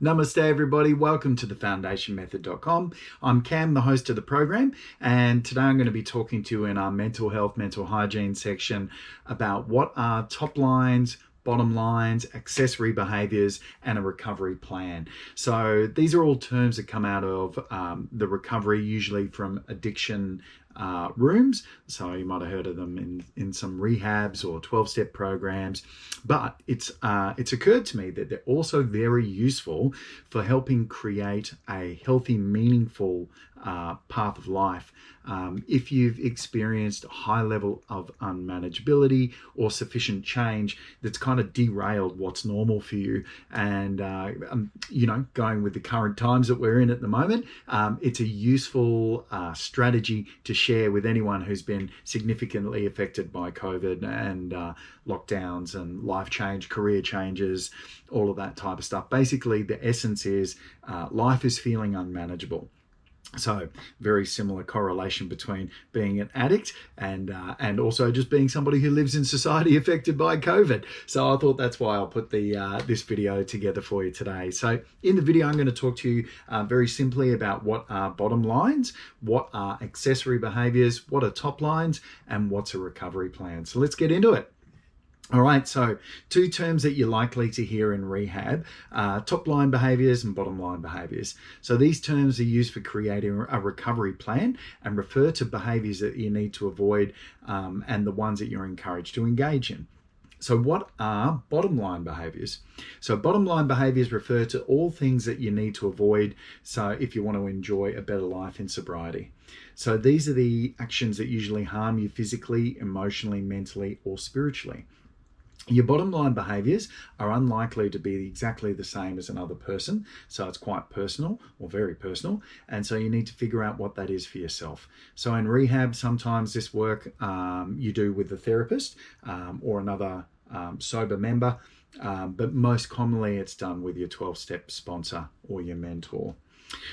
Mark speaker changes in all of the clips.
Speaker 1: Namaste everybody, welcome to thefoundationmethod.com. I'm Cam, the host of the program, and today I'm going to be talking to you in our mental health, mental hygiene section about what are top lines, bottom lines, accessory behaviours, and a recovery plan. So these are all terms that come out of the recovery, usually from addiction rooms. So you might have heard of them in some rehabs or 12-step programs. But it's occurred to me that they're also very useful for helping create a healthy, meaningful path of life. If you've experienced a high level of unmanageability or sufficient change that's kind of derailed what's normal for you, and going with the current times that we're in at the moment, it's a useful strategy to share with anyone who's been significantly affected by COVID and lockdowns and life change, career changes, all of that type of stuff. Basically, the essence is life is feeling unmanageable. So very similar correlation between being an addict and also just being somebody who lives in society affected by COVID. So I thought that's why I'll put this video together for you today. So in the video, I'm going to talk to you very simply about what are bottom lines, what are accessory behaviors, what are top lines, and what's a recovery plan. So let's get into it. All right, so two terms that you're likely to hear in rehab, top line behaviours and bottom line behaviours. So these terms are used for creating a recovery plan and refer to behaviours that you need to avoid and the ones that you're encouraged to engage in. So what are bottom line behaviours? So bottom line behaviours refer to all things that you need to avoid, so if you want to enjoy a better life in sobriety. So these are the actions that usually harm you physically, emotionally, mentally, or spiritually. Your bottom line behaviours are unlikely to be exactly the same as another person, so it's quite personal or very personal, and so you need to figure out what that is for yourself. So in rehab, sometimes this work you do with the therapist or another sober member, but most commonly it's done with your 12-step sponsor or your mentor.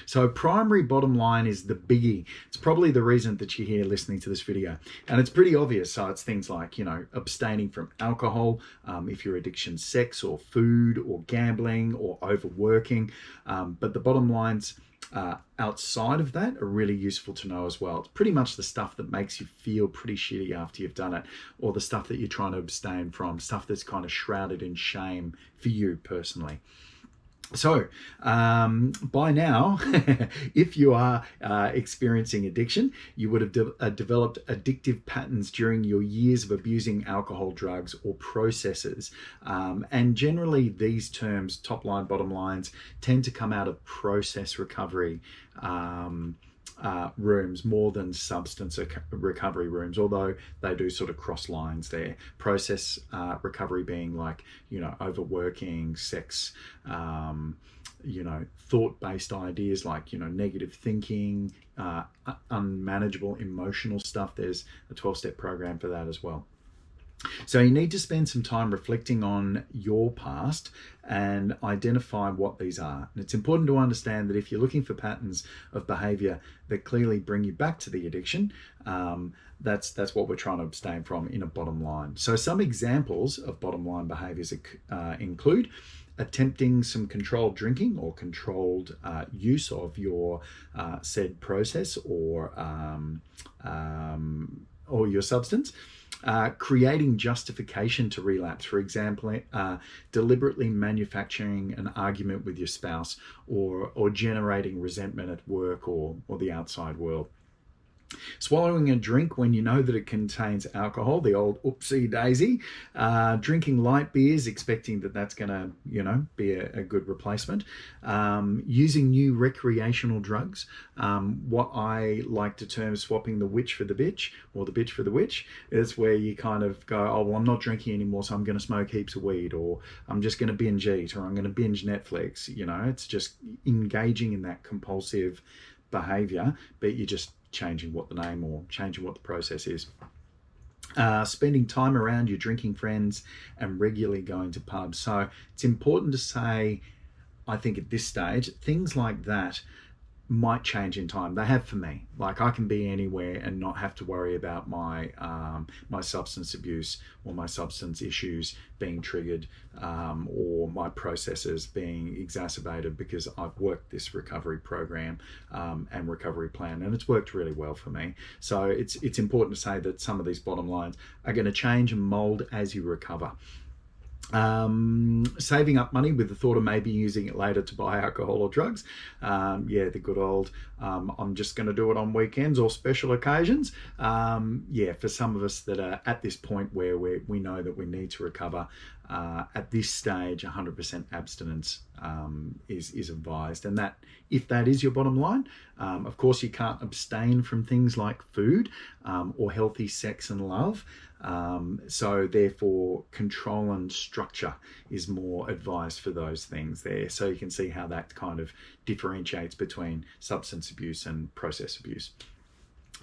Speaker 1: So primary bottom line is the biggie. It's probably the reason that you're here listening to this video. And it's pretty obvious. So it's things like, abstaining from alcohol, if your addiction's sex or food or gambling or overworking. But the bottom lines outside of that are really useful to know as well. It's pretty much the stuff that makes you feel pretty shitty after you've done it, or the stuff that you're trying to abstain from, stuff that's kind of shrouded in shame for you personally. So by now, if you are experiencing addiction, you would have developed addictive patterns during your years of abusing alcohol, drugs, or processes. And generally, these terms, top line, bottom lines, tend to come out of process recovery rooms more than substance recovery rooms, although they do sort of cross lines there. Process recovery being like, overworking, sex, thought-based ideas like, negative thinking, unmanageable emotional stuff. There's a 12-step program for that as well. So you need to spend some time reflecting on your past and identify what these are. And it's important to understand that if you're looking for patterns of behavior that clearly bring you back to the addiction, that's what we're trying to abstain from in a bottom line. So some examples of bottom line behaviors include attempting some controlled drinking or controlled use of your said process or your substance. Creating justification to relapse, for example, deliberately manufacturing an argument with your spouse or generating resentment at work or the outside world. Swallowing a drink when you know that it contains alcohol, the old oopsie daisy. Drinking light beers, expecting that that's going to, be a good replacement. Using new recreational drugs. What I like to term swapping the witch for the bitch, or the bitch for the witch. It's where you kind of go, oh, well, I'm not drinking anymore, so I'm going to smoke heaps of weed, or I'm just going to binge eat, or I'm going to binge Netflix. It's just engaging in that compulsive behavior, but you're just changing what the name or changing what the process is. Spending time around your drinking friends and regularly going to pubs. So it's important to say, I think at this stage, things like that might change in time. They have for me. Like, I can be anywhere and not have to worry about my my substance abuse or my substance issues being triggered, or my processes being exacerbated, because I've worked this recovery program and recovery plan, and it's worked really well for me. So it's important to say that some of these bottom lines are going to change and mold as you recover. Saving up money with the thought of maybe using it later to buy alcohol or drugs. Yeah, the good old, I'm just going to do it on weekends or special occasions. Yeah, for some of us that are at this point where we know that we need to recover, at this stage, 100% abstinence is advised. And that, if that is your bottom line, of course you can't abstain from things like food or healthy sex and love. So therefore, control and structure is more advised for those things there. So you can see how that kind of differentiates between substance abuse and process abuse.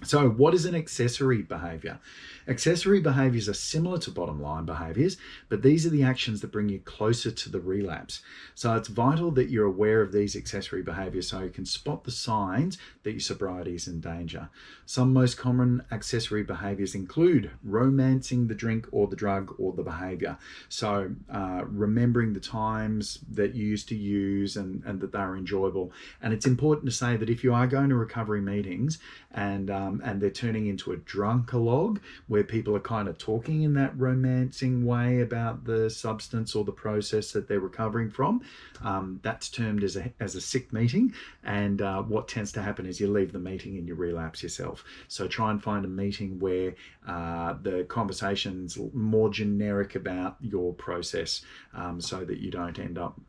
Speaker 1: So what is an accessory behaviour? Accessory behaviours are similar to bottom line behaviours, but these are the actions that bring you closer to the relapse. So it's vital that you're aware of these accessory behaviours so you can spot the signs that your sobriety is in danger. Some most common accessory behaviours include romancing the drink or the drug or the behaviour. So remembering the times that you used to use and that they were enjoyable. And it's important to say that if you are going to recovery meetings and they're turning into a drunkalogue where people are kind of talking in that romancing way about the substance or the process that they're recovering from, that's termed as a sick meeting. And what tends to happen is you leave the meeting and you relapse yourself. So try and find a meeting where the conversation's more generic about your process, so that you don't end up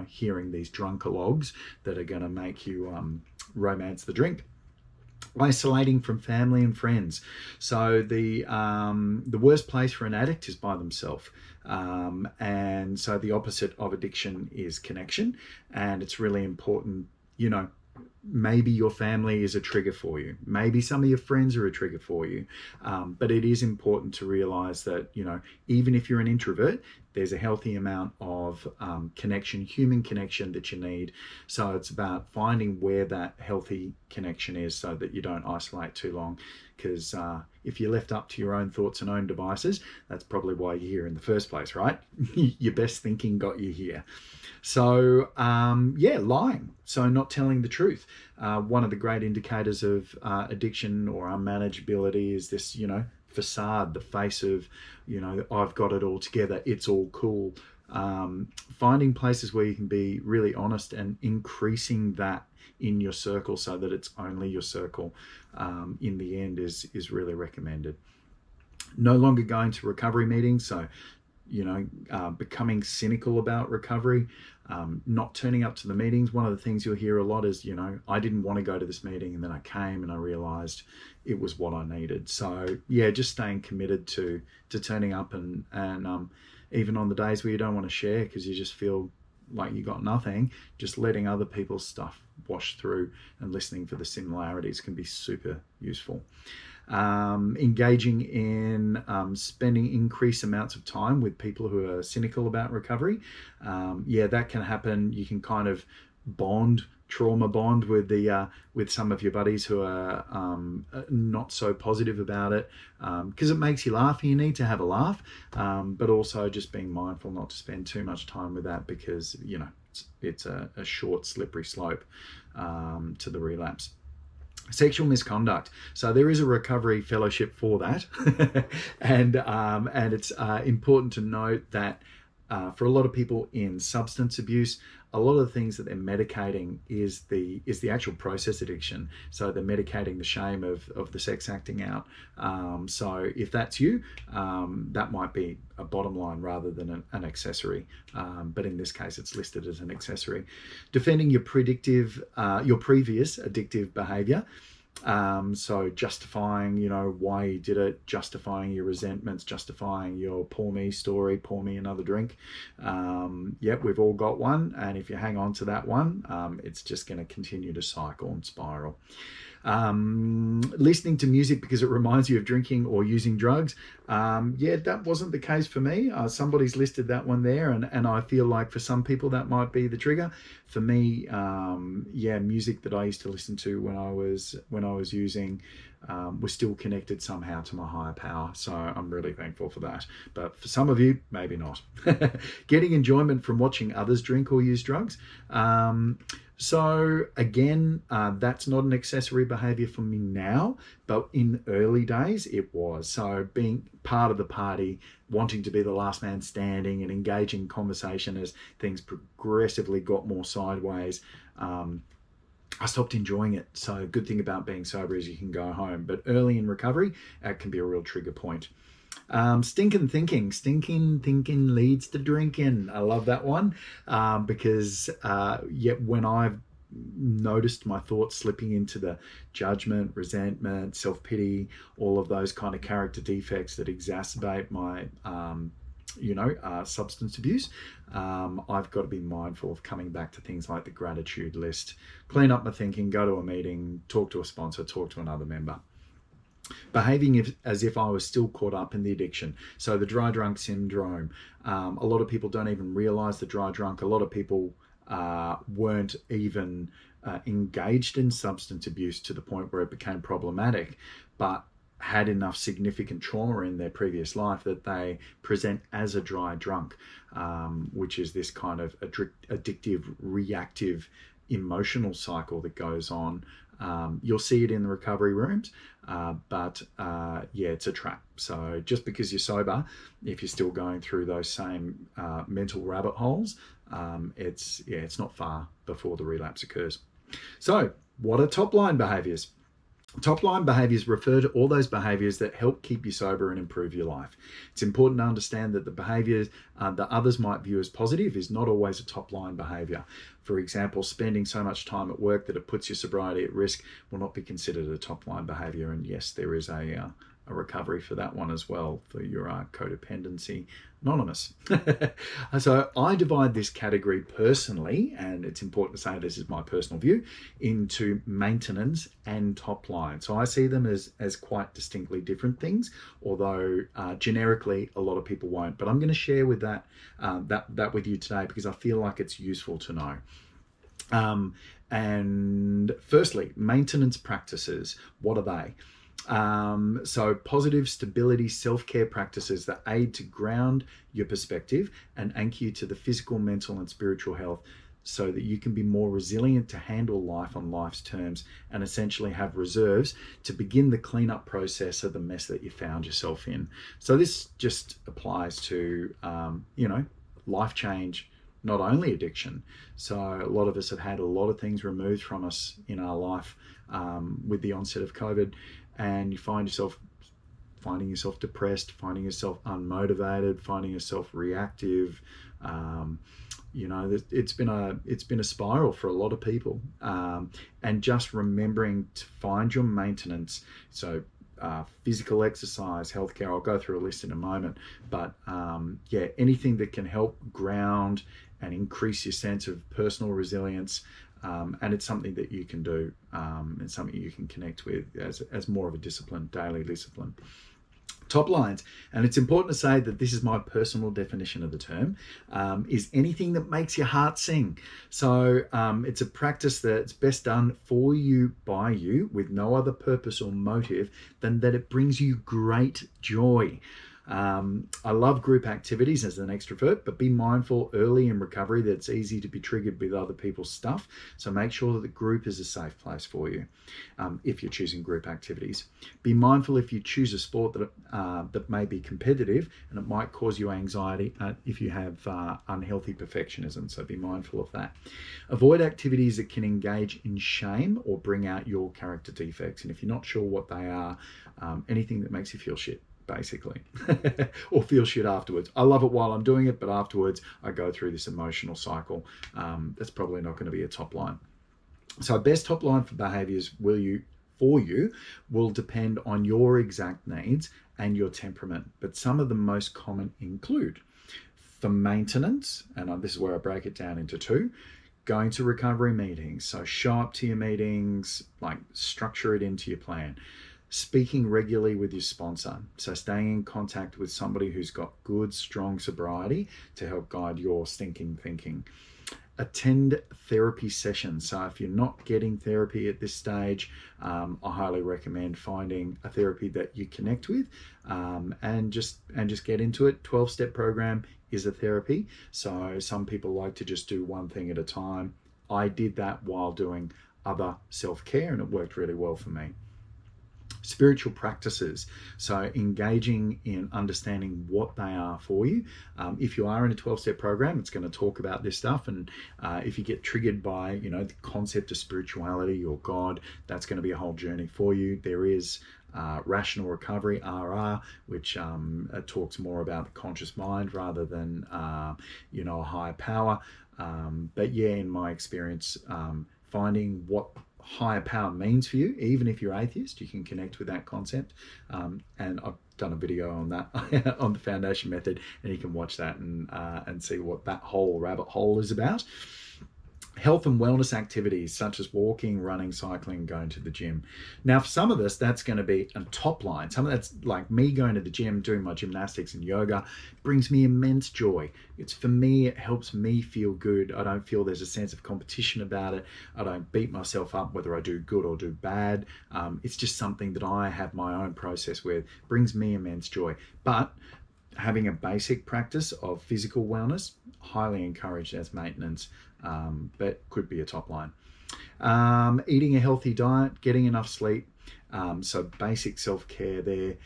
Speaker 1: hearing these drunkalogues that are going to make you romance the drink. Isolating from family and friends. So the worst place for an addict is by themselves. And so the opposite of addiction is connection. And it's really important, maybe your family is a trigger for you. Maybe some of your friends are a trigger for you. But it is important to realize that, even if you're an introvert, there's a healthy amount of connection, human connection that you need. So it's about finding where that healthy connection is so that you don't isolate too long. Because if you're left up to your own thoughts and own devices, that's probably why you're here in the first place, right? Your best thinking got you here. So, lying. So not telling the truth. One of the great indicators of addiction or unmanageability is this, facade, the face of, I've got it all together, it's all cool. Finding places where you can be really honest and increasing that in your circle so that it's only your circle in the end is really recommended. No longer going to recovery meetings, so becoming cynical about recovery, not turning up to the meetings. One of the things you'll hear a lot is, I didn't want to go to this meeting and then I came and I realized it was what I needed. So yeah, just staying committed to turning up and even on the days where you don't want to share because you just feel like you got nothing, just letting other people's stuff wash through and listening for the similarities can be super useful. Engaging in spending increased amounts of time with people who are cynical about recovery. That can happen. You can kind of trauma bond with some of your buddies who are not so positive about it, because it makes you laugh and you need to have a laugh, but also just being mindful not to spend too much time with that because it's a short slippery slope to the relapse. Sexual misconduct. So there is a recovery fellowship for that. and it's important to note that for a lot of people in substance abuse, a lot of the things that they're medicating is the actual process addiction. So they're medicating the shame of the sex acting out. So if that's you, that might be a bottom line rather than an accessory. But in this case, it's listed as an accessory. Defending your previous addictive behavior. So justifying, why you did it, justifying your resentments, justifying your pour me story, pour me another drink. We've all got one. And if you hang on to that one, it's just going to continue to cycle and spiral. Listening to music because it reminds you of drinking or using drugs. Yeah, that wasn't the case for me. Somebody's listed that one there, and I feel like for some people that might be the trigger. For me, yeah, music that I used to listen to when I was using was still connected somehow to my higher power. So I'm really thankful for that. But for some of you, maybe not. Getting enjoyment from watching others drink or use drugs. So again, that's not an accessory behavior for me now, but in early days it was. So being part of the party, wanting to be the last man standing and engaging in conversation as things progressively got more sideways, I stopped enjoying it. So good thing about being sober is you can go home, but early in recovery, that can be a real trigger point. Stinking thinking leads to drinking. I love that one because yet when I've noticed my thoughts slipping into the judgment, resentment, self-pity, all of those kind of character defects that exacerbate my substance abuse, I've got to be mindful of coming back to things like the gratitude list, clean up my thinking, go to a meeting, talk to a sponsor, talk to another member. Behaving as if I was still caught up in the addiction. So the dry drunk syndrome. A lot of people don't even realize the dry drunk. A lot of people weren't even engaged in substance abuse to the point where it became problematic, but had enough significant trauma in their previous life that they present as a dry drunk, which is this kind of addictive, reactive, emotional cycle that goes on. You'll see it in the recovery rooms, but yeah, it's a trap. So just because you're sober, if you're still going through those same mental rabbit holes, it's not far before the relapse occurs. So what are top line behaviors? Top line behaviors refer to all those behaviors that help keep you sober and improve your life. It's important to understand that the behaviors that others might view as positive is not always a top line behavior. For example, spending so much time at work that it puts your sobriety at risk will not be considered a top line behavior. And yes, there is a recovery for that one as well, for your codependency anonymous. So I divide this category personally, and it's important to say this is my personal view, into maintenance and top line. So I see them as quite distinctly different things, although generically a lot of people won't. But I'm going to share with that with you today because I feel like it's useful to know. And firstly, maintenance practices. What are they? So positive stability self-care practices that aid to ground your perspective and anchor you to the physical, mental and spiritual health so that you can be more resilient to handle life on life's terms and essentially have reserves to begin the cleanup process of the mess that you found yourself in. So this just applies to, life change, not only addiction. So a lot of us have had a lot of things removed from us in our life with the onset of COVID, and you find yourself finding yourself depressed, finding yourself unmotivated, finding yourself reactive. It's been a spiral for a lot of people, and just remembering to find your maintenance. So physical exercise, healthcare, I'll go through a list in a moment, but anything that can help ground and increase your sense of personal resilience. And it's something that you can do, and something you can connect with as more of a discipline, daily discipline. Top lines, and it's important to say that this is my personal definition of the term, is anything that makes your heart sing. So it's a practice that's best done for you, by you, with no other purpose or motive than that it brings you great joy. I love group activities as an extrovert, but be mindful early in recovery that it's easy to be triggered with other people's stuff. So make sure that the group is a safe place for you if you're choosing group activities. Be mindful if you choose a sport that may be competitive and it might cause you anxiety if you have unhealthy perfectionism. So be mindful of that. Avoid activities that can engage in shame or bring out your character defects. And if you're not sure what they are, anything that makes you feel shit, basically, or feel shit afterwards. I love it while I'm doing it, but afterwards I go through this emotional cycle. That's probably not going to be a top line. So best top line for behaviors will depend on your exact needs and your temperament, but some of the most common include, for maintenance, and this is where I break it down into two, Going to recovery meetings. So show up to your meetings, like structure it into your plan. Speaking regularly with your sponsor. So staying in contact with somebody who's got good, strong sobriety to help guide your stinking thinking. Attend therapy sessions. So if you're not getting therapy at this stage, I highly recommend finding a therapy that you connect with, and just get into it. 12-step program is a therapy. So some people like to just do one thing at a time. I did that while doing other self-care, and it worked really well for me. Spiritual practices, so engaging in understanding what they are for you. If you are in a 12-step program, it's going to talk about this stuff, and if you get triggered by the concept of spirituality or God, that's going to be a whole journey for you. There is rational recovery, RR, which talks more about the conscious mind rather than a higher power. But yeah, in my experience, finding what higher power means for you, even if you're atheist, you can connect with that concept. And I've done a video on that on the Foundation Method, and you can watch that and see what that whole rabbit hole is about. Health and wellness activities such as walking, running, cycling, going to the gym. Now, for some of us, that's going to be a top line. Some of that's like me going to the gym, doing my gymnastics and yoga, brings me immense joy. It's for me, it helps me feel good. I don't feel there's a sense of competition about it. I don't beat myself up whether I do good or do bad. It's just something that I have my own process with, brings me immense joy. But having a basic practice of physical wellness, highly encouraged as maintenance, but could be a top line. Eating a healthy diet, getting enough sleep. So basic self-care there.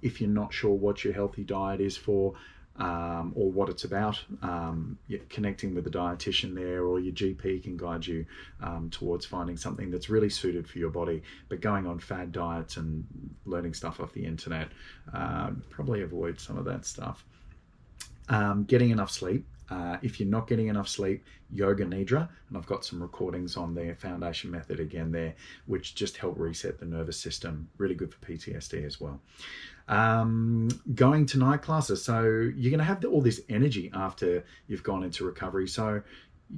Speaker 1: If you're not sure what your healthy diet is for, or what it's about, connecting with a dietitian there, or your GP can guide you towards finding something that's really suited for your body. But going on fad diets and learning stuff off the internet, probably avoid some of that stuff. Getting enough sleep. If you're not getting enough sleep, yoga nidra, and I've got some recordings on the Foundation Method again there, which just help reset the nervous system. Really good for PTSD as well. Going to night classes. So you're going to have all this energy after you've gone into recovery. So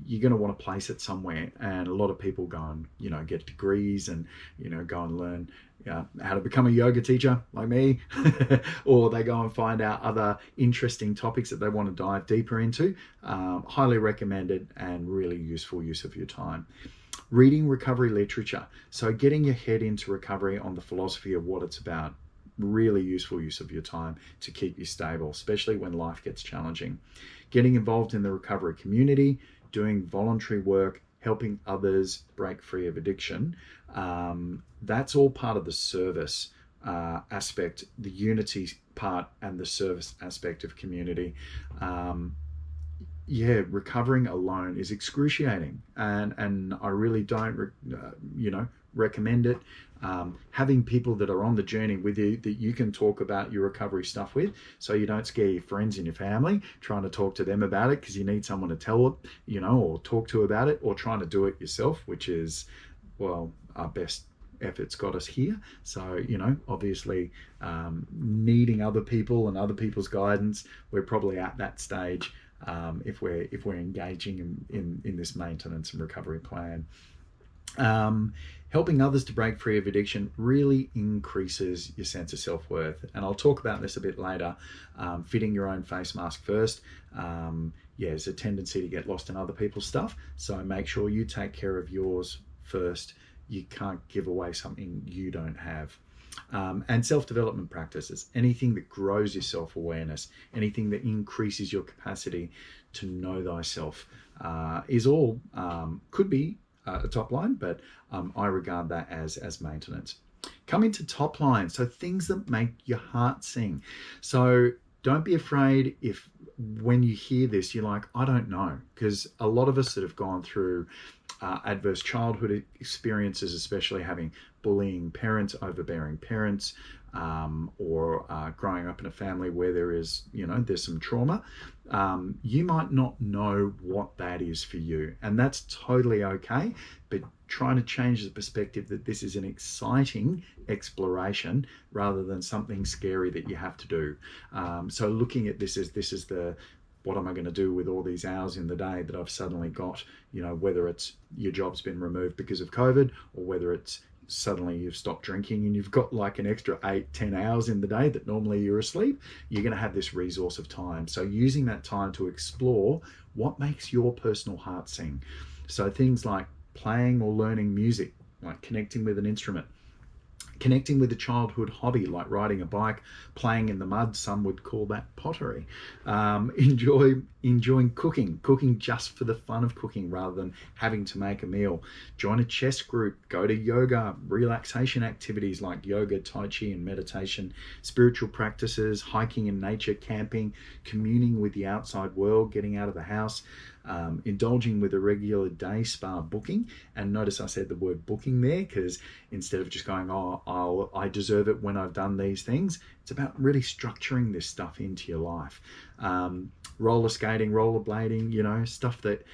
Speaker 1: you're going to want to place it somewhere. And a lot of people go and, get degrees and, go and learn how to become a yoga teacher like me, or they go and find out other interesting topics that they want to dive deeper into. Highly recommended and really useful use of your time. Reading recovery literature. So getting your head into recovery on the philosophy of what it's about. Really useful use of your time to keep you stable, especially when life gets challenging. Getting involved in the recovery community, doing voluntary work, helping others break free of addiction. That's all part of the service aspect, the unity part and the service aspect of community. Recovering alone is excruciating, and I really don't recommend it. Having people that are on the journey with you that you can talk about your recovery stuff with, so you don't scare your friends and your family trying to talk to them about it, because you need someone to tell it, or talk to about it, or trying to do it yourself, which is, well, our best efforts got us here. So, obviously, needing other people and other people's guidance, we're probably at that stage if we're engaging in this maintenance and recovery plan. Helping others to break free of addiction really increases your sense of self-worth. And I'll talk about this a bit later. Fitting your own face mask first. There's a tendency to get lost in other people's stuff. So make sure you take care of yours first. You can't give away something you don't have. And self-development practices, anything that grows your self-awareness, anything that increases your capacity to know thyself, is all, could be a top line, but I regard that as maintenance. Come into top line, so things that make your heart sing. So don't be afraid if when you hear this, you're like, I don't know, because a lot of us that have gone through adverse childhood experiences, especially having bullying parents, overbearing parents, or growing up in a family where there's some trauma, you might not know what that is for you, and that's totally okay. But trying to change the perspective that this is an exciting exploration rather than something scary that you have to do. So looking at this is the what am I going to do with all these hours in the day that I've suddenly got, whether it's your job's been removed because of COVID, or whether it's suddenly you've stopped drinking and you've got like an extra 8-10 hours in the day that normally you're asleep. You're going to have this resource of time. So using that time to explore what makes your personal heart sing. So things like playing or learning music, like connecting with an instrument, connecting with a childhood hobby like riding a bike, playing in the mud, some would call that pottery. Enjoying cooking just for the fun of cooking rather than having to make a meal. Join a chess group, go to yoga, relaxation activities like yoga, tai chi and meditation, spiritual practices, hiking in nature, camping, communing with the outside world, getting out of the house, indulging with a regular day spa booking. And notice I said the word booking there, because instead of just going, I deserve it when I've done these things, it's about really structuring this stuff into your life. Roller skating, rollerblading, stuff that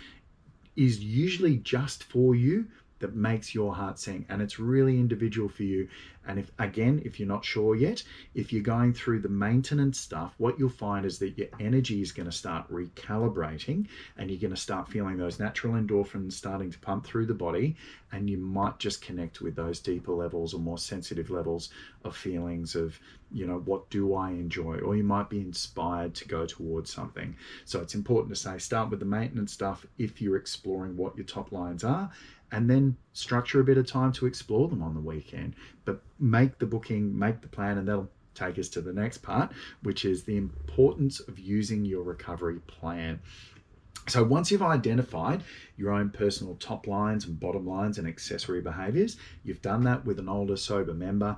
Speaker 1: is usually just for you, that makes your heart sing, and it's really individual for you. And if you're not sure yet, if you're going through the maintenance stuff, what you'll find is that your energy is going to start recalibrating, and you're going to start feeling those natural endorphins starting to pump through the body, and you might just connect with those deeper levels or more sensitive levels of feelings of, what do I enjoy? Or you might be inspired to go towards something. So it's important to say, start with the maintenance stuff if you're exploring what your top lines are, and then structure a bit of time to explore them on the weekend. But make the booking, make the plan, and that'll take us to the next part, which is the importance of using your recovery plan. So once you've identified your own personal top lines and bottom lines and accessory behaviours, you've done that with an older sober member,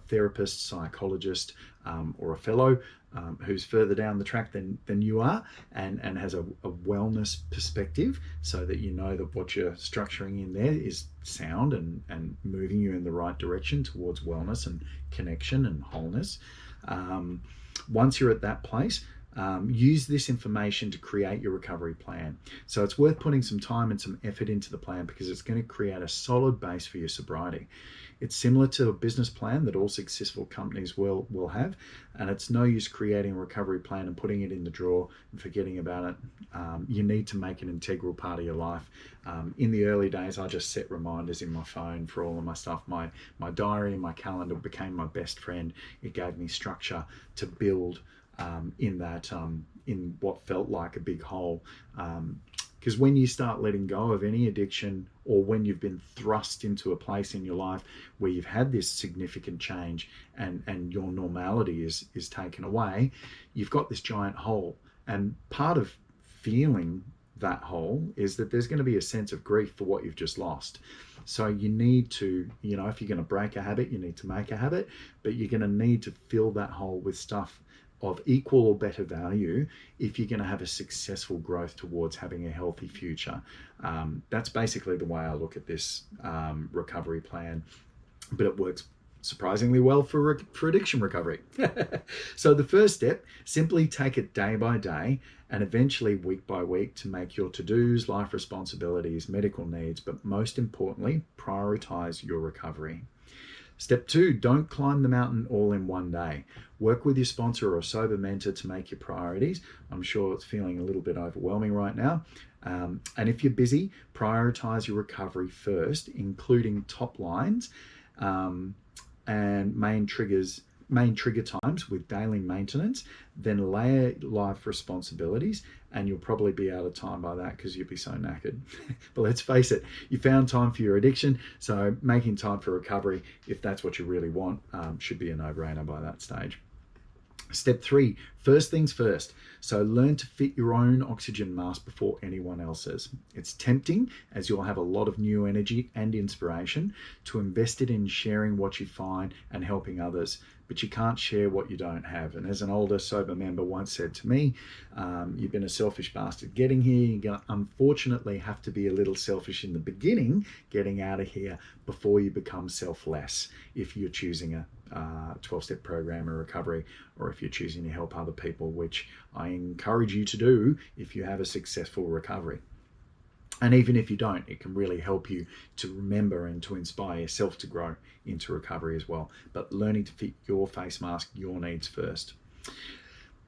Speaker 1: therapist, psychologist, or a fellow who's further down the track than you are, and has a wellness perspective, so that you know that what you're structuring in there is sound and moving you in the right direction towards wellness and connection and wholeness. Once you're at that place, use this information to create your recovery plan. So it's worth putting some time and some effort into the plan, because it's going to create a solid base for your sobriety. It's similar to a business plan that all successful companies will have, and it's no use creating a recovery plan and putting it in the drawer and forgetting about it. You need to make it an integral part of your life. In the early days, I just set reminders in my phone for all of my stuff. My diary and my calendar became my best friend. It gave me structure to build in what felt like a big hole. Because when you start letting go of any addiction, or when you've been thrust into a place in your life where you've had this significant change and your normality is taken away, you've got this giant hole. And part of feeling that hole is that there's going to be a sense of grief for what you've just lost. So you need to, if you're going to break a habit, you need to make a habit, but you're going to need to fill that hole with stuff of equal or better value if you're going to have a successful growth towards having a healthy future. That's basically the way I look at this recovery plan, but it works surprisingly well for addiction recovery. So the first step, simply take it day by day and eventually week by week to make your to-dos, life responsibilities, medical needs, but most importantly, prioritize your recovery. Step 2, don't climb the mountain all in one day. Work with your sponsor or sober mentor to make your priorities. I'm sure it's feeling a little bit overwhelming right now. And if you're busy, prioritize your recovery first, including top lines and main trigger times with daily maintenance, then layer life responsibilities, and you'll probably be out of time by that because you'll be so knackered. But let's face it, you found time for your addiction, so making time for recovery, if that's what you really want, should be a no-brainer by that stage. Step 3, first things first. So learn to fit your own oxygen mask before anyone else's. It's tempting, as you'll have a lot of new energy and inspiration, to invest it in sharing what you find and helping others, but you can't share what you don't have. And as an older sober member once said to me, you've been a selfish bastard getting here. You're going to unfortunately have to be a little selfish in the beginning, getting out of here, before you become selfless, if you're choosing a 12-step program or recovery, or if you're choosing to help other people, which I encourage you to do if you have a successful recovery. And even if you don't, it can really help you to remember and to inspire yourself to grow into recovery as well. But learning to fit your face mask, your needs first.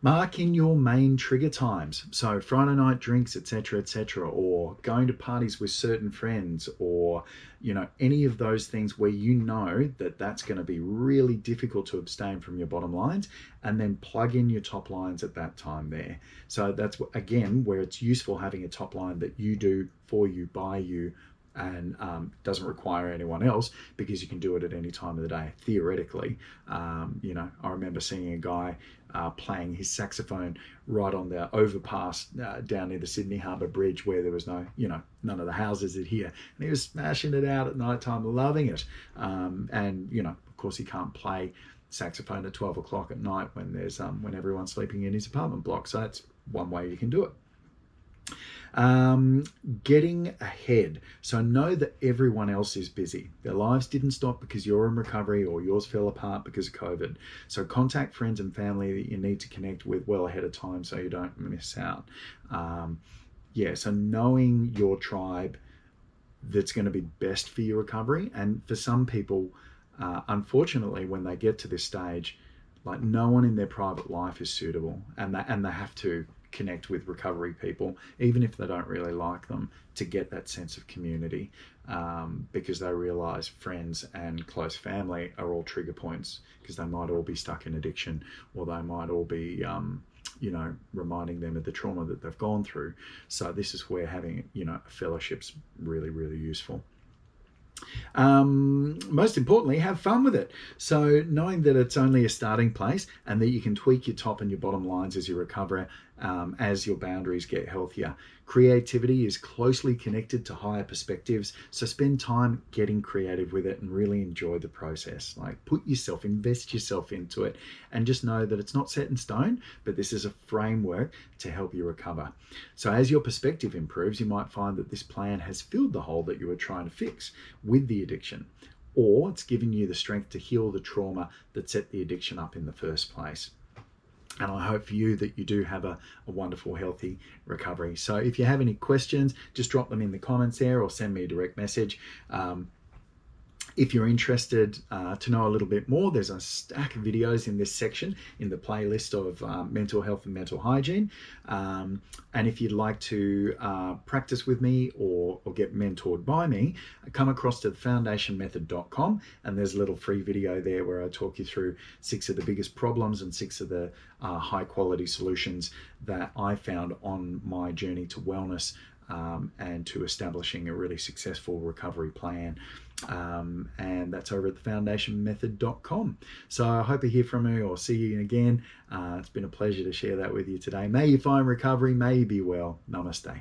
Speaker 1: Mark in your main trigger times. So Friday night drinks, etc., or going to parties with certain friends, or any of those things where that that's going to be really difficult to abstain from your bottom lines, and then plug in your top lines at that time there. So that's again where it's useful having a top line that you do for you, by you, and doesn't require anyone else, because you can do it at any time of the day theoretically. I remember seeing a guy playing his saxophone right on the overpass down near the Sydney Harbour Bridge, where there was none of the houses in here, and he was smashing it out at night time, loving it. Of course he can't play saxophone at 12 o'clock at night when everyone's sleeping in his apartment block, so that's one way you can do it. Getting ahead. So know that everyone else is busy. Their lives didn't stop because you're in recovery, or yours fell apart because of COVID. So contact friends and family that you need to connect with well ahead of time so you don't miss out. So knowing your tribe that's going to be best for your recovery. And for some people, unfortunately, when they get to this stage, like, no one in their private life is suitable, and they have to connect with recovery people, even if they don't really like them, to get that sense of community, because they realize friends and close family are all trigger points, because they might all be stuck in addiction, or they might all be reminding them of the trauma that they've gone through. So this is where having a fellowship's really, really useful. Most importantly, have fun with it. So knowing that it's only a starting place, and that you can tweak your top and your bottom lines as you recover, as your boundaries get healthier. Creativity is closely connected to higher perspectives, so spend time getting creative with it and really enjoy the process. Like, invest yourself into it, and just know that it's not set in stone, but this is a framework to help you recover. So as your perspective improves, you might find that this plan has filled the hole that you were trying to fix with the addiction, or it's given you the strength to heal the trauma that set the addiction up in the first place. And I hope for you that you do have a wonderful, healthy recovery. So if you have any questions, just drop them in the comments there, or send me a direct message. If you're interested to know a little bit more, there's a stack of videos in this section in the playlist of mental health and mental hygiene. And if you'd like to practice with me or get mentored by me, come across to thefoundationmethod.com, and there's a little free video there where I talk you through 6 of the biggest problems and 6 of the high quality solutions that I found on my journey to wellness, and to establishing a really successful recovery plan. And that's over at thefoundationmethod.com. So I hope to hear from you or see you again. It's been a pleasure to share that with you today. May you find recovery, may you be well. Namaste.